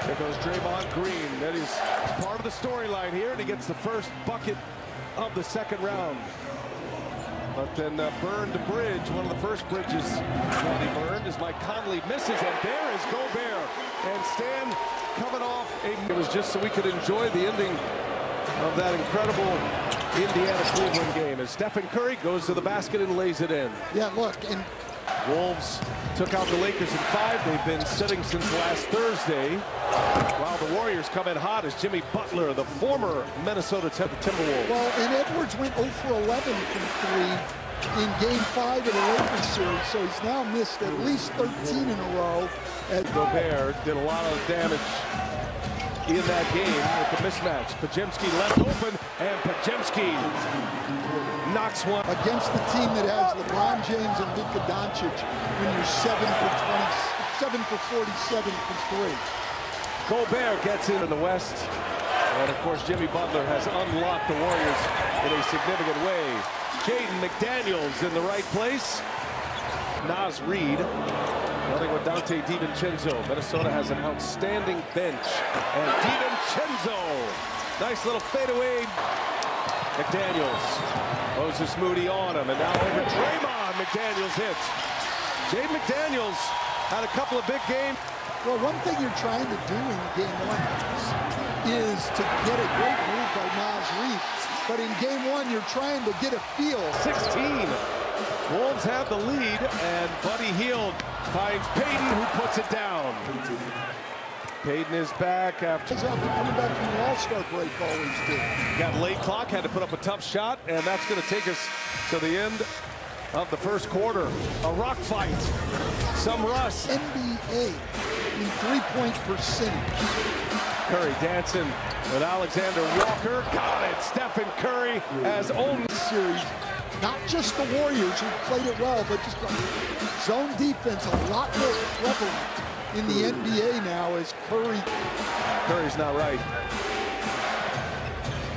There goes Draymond Green. That is part of the storyline here, and he gets the first bucket of the second round. But then burned the bridge, one of the first bridges that he burned, as Mike Conley misses, and there is Gobert. And Stan coming off it was just so we could enjoy the ending of that incredible Indiana-Cleveland game, as Stephen Curry goes to the basket and lays it in. Yeah, look, and Wolves took out the Lakers in 5. They've been sitting since last Thursday, while the Warriors come in hot as Jimmy Butler, the former Minnesota Timberwolves. Well, and Edwards went 0 for 11 from 3 in Game 5 of the Lakers series, so he's now missed at least 13 in a row. Gobert did a lot of damage in that game with the mismatch. Podziemski left open, and Podziemski knocks one. Against the team that has LeBron James and Luka Doncic, when you're 7 for 47 from 3. Gobert gets in the West, and of course Jimmy Butler has unlocked the Warriors in a significant way. Jaden McDaniels in the right place. Naz Reid running with Dante DiVincenzo. Minnesota has an outstanding bench, and DiVincenzo, nice little fadeaway. McDaniels, Moses Moody on him, and now over Draymond. McDaniels hits. Jaden McDaniels had a couple of big games. Well, one thing you're trying to do in Game 1 is to get a great move by Naz Reid. But in Game 1, you're trying to get a feel. 16. Wolves have the lead, and Buddy Hield finds Payton, who puts it down. Payton is back after coming back from the All-Star break, always did. Got late clock, had to put up a tough shot, and that's going to take us to the end of the first quarter. A rock fight, some rust. NBA in three-point percentage. Curry dancing with Alexander Walker. Got it. Stephen Curry has owned the series. Not just the Warriors who played it well, but just zone defense a lot more prevalent in the NBA now as Curry's not right.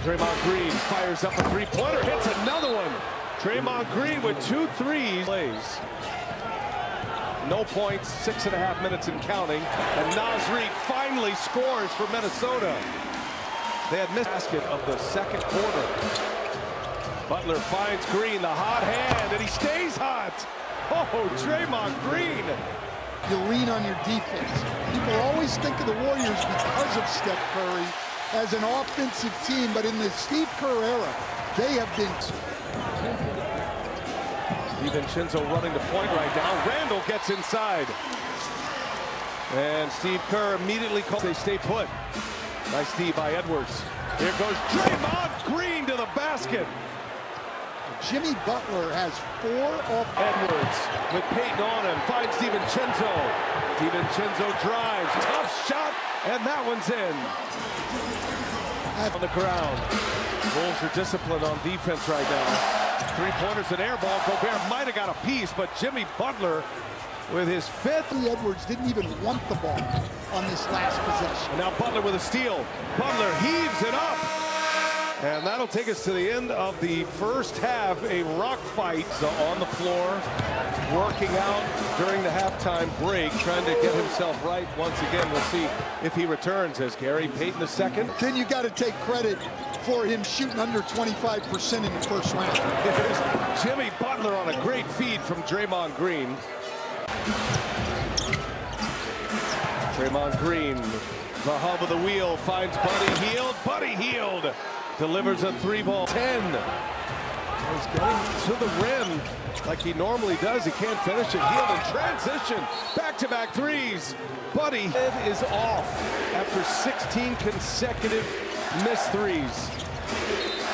Draymond Green fires up a three-pointer, hits another one. Draymond Green with 2 threes. Plays. No points, 6.5 minutes and counting. And Naz Reid finally scores for Minnesota. They had missed basket of the second quarter. Butler finds Green, the hot hand, and he stays hot. Oh, Draymond Green. You lean on your defense. People always think of the Warriors because of Steph Curry as an offensive team, but in the Steve Kerr era, they have been. DiVincenzo running the point right now. Randall gets inside. And Steve Kerr immediately calls. They stay put. Nice D by Edwards. Here goes Draymond Green to the basket. Jimmy Butler has 4 off. Edwards with Payton on him, finds DiVincenzo. DiVincenzo drives, tough shot, and that one's in. On the ground. Wolves are disciplined on defense right now. 3-pointers and air ball. Gobert might have got a piece, but Jimmy Butler with his 5th. Edwards didn't even want the ball on this last possession. And now Butler with a steal. Butler heaves it up. And that'll take us to the end of the first half. A rock fight on the floor, working out during the halftime break, trying to get himself right once again. We'll see if he returns as Gary Payton II. Then you got to take credit for him shooting under 25% in the first round. There's Jimmy Butler on a great feed from Draymond Green. Draymond Green, the hub of the wheel, finds Buddy Hield. Buddy Hield delivers a 3-ball. 10. He's getting to the rim like he normally does. He can't finish it. Hield in transition. Back-to-back threes. Buddy head is off after 16 consecutive missed threes.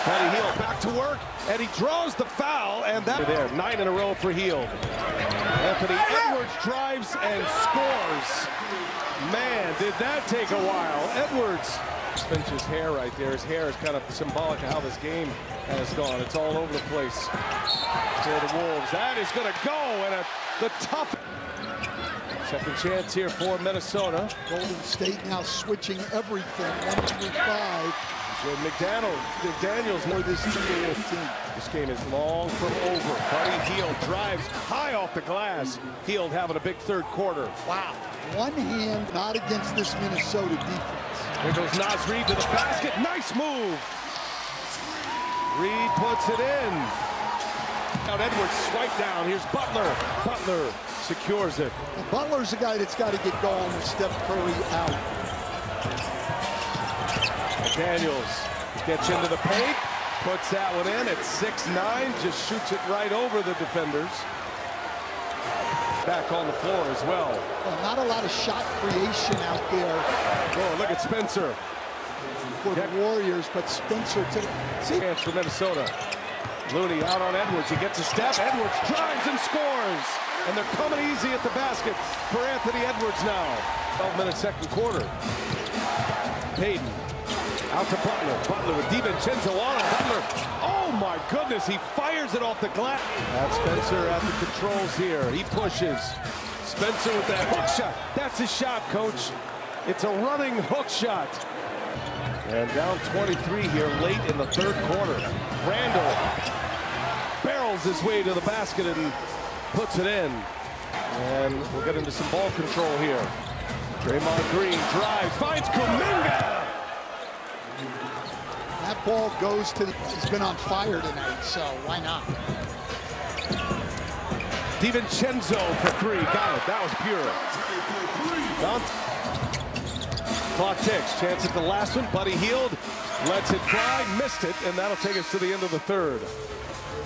Buddy Hield back to work, and he draws the foul, and that there. 9 in a row for Hield. Anthony Edwards drives and scores. Man, did that take a while. Edwards. Finch's hair right there. His hair is kind of symbolic of how this game has gone. It's all over the place for the Wolves. That is going to go, and the tough second chance here for Minnesota. Golden State now switching everything, 1 through 5. McDaniels For this Timberwolves team. This game is long from over. Buddy Hield drives high off the glass. Hield having a big third quarter. Wow. One hand, not against this Minnesota defense. There goes Naz Reid to the basket. Nice move. Reid puts it in. Out Edwards, swipe down. Here's Butler. Butler secures it. And Butler's a guy that's got to get going with Steph Curry out. McDaniels gets into the paint. Puts that one in at 6'9", just shoots it right over the defenders. Back on the floor as well. Well, not a lot of shot creation out there. Oh, look at Spencer. For the Warriors, but Spencer to see. Chance for Minnesota. Looney out on Edwards. He gets a step. Edwards drives and scores. And they're coming easy at the basket for Anthony Edwards now. 12-minute second quarter. Payton. Out to Butler. Butler with DiVincenzo on him. Butler. Oh my goodness, he fires it off the glass. That's Spencer at the controls here. He pushes. Spencer with that hook shot. That's his shot, coach. It's a running hook shot. And down 23 here late in the third quarter. Randall barrels his way to the basket and puts it in. And we'll get into some ball control here. Draymond Green drives, finds Kuminga. That ball goes to he's been on fire tonight, so why not? DiVincenzo for three. Got it. That was pure. Clock ticks. Chance at the last one. Buddy Hield lets it fly. Missed it, and that'll take us to the end of the third.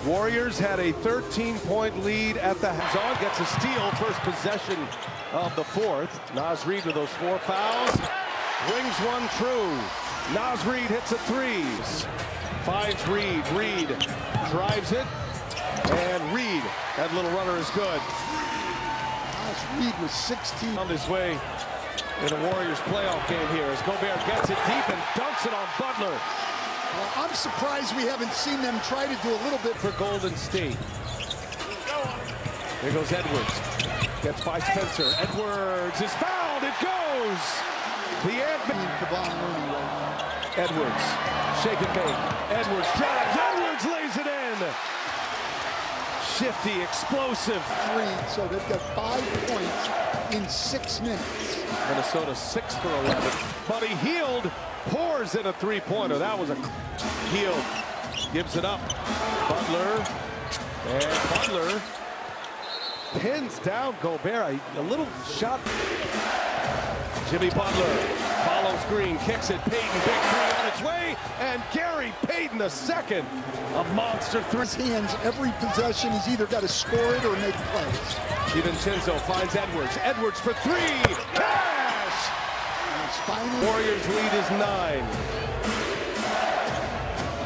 Warriors had a 13-point lead at the half. Gets a steal. First possession of the fourth. Naz Reid with those 4 fouls. Rings one true. Naz Reid hits a three. Finds Reid. Reid drives it. And Reid, that little runner is good. Naz Reid was 16. On his way in a Warriors playoff game here as Gobert gets it deep and dunks it on Butler. Well, I'm surprised we haven't seen them try to do a little bit For Golden State. There goes Edwards. Gets by Spencer. Edwards is fouled. It goes. The Kevon Looney right now. Edwards, shake and bake. Edwards drives. Edwards lays it in. Shifty, explosive. Three, so they've got 5 points in 6 minutes. Minnesota 6 for 11. Buddy Hield pours in a three-pointer. That was a Hield gives it up. Butler and Butler pins down Gobert. A little shot. Jimmy Butler follows Green, kicks it. Payton, big three on its way, and Gary Payton the second. A monster three. His hands, every possession, he's either got to score it or make plays. DiVincenzo finds Edwards. Edwards for three. Cash! Finally, Warriors lead is 9.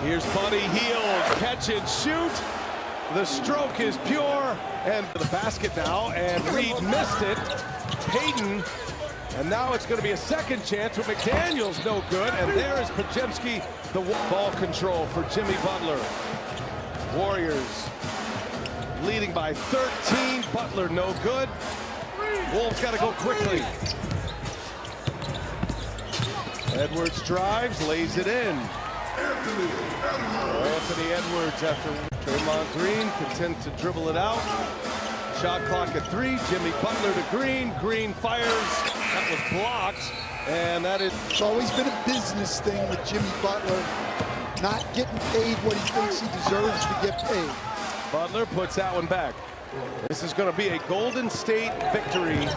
Here's Buddy Hield. Catch and shoot. The stroke is pure. And to the basket now, and Reid missed it. Payton. And now it's going to be a second chance with McDaniels no good. And there is Podziemski, the ball control for Jimmy Butler. Warriors leading by 13. Butler no good. Wolves got to go quickly. Edwards drives, lays it in. Anthony Edwards after Draymond Green content to dribble it out. Shot clock at 3. Jimmy Butler to Green. Green fires. That was blocked. And that is... It's always been a business thing with Jimmy Butler, not getting paid what he thinks he deserves to get paid. Butler puts that one back. This is going to be a Golden State victory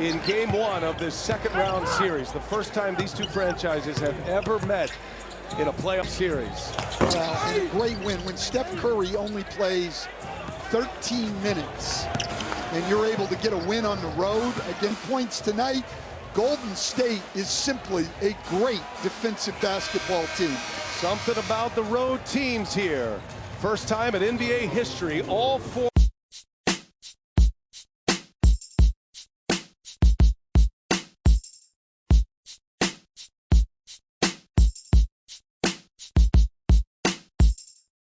in Game 1 of this second-round series. The first time these two franchises have ever met in a playoff series. Well, and a great win. When Steph Curry only plays 13 minutes and you're able to get a win on the road, again, points tonight, Golden State is simply a great defensive basketball team. Something about the road teams here. First time in NBA history, all 4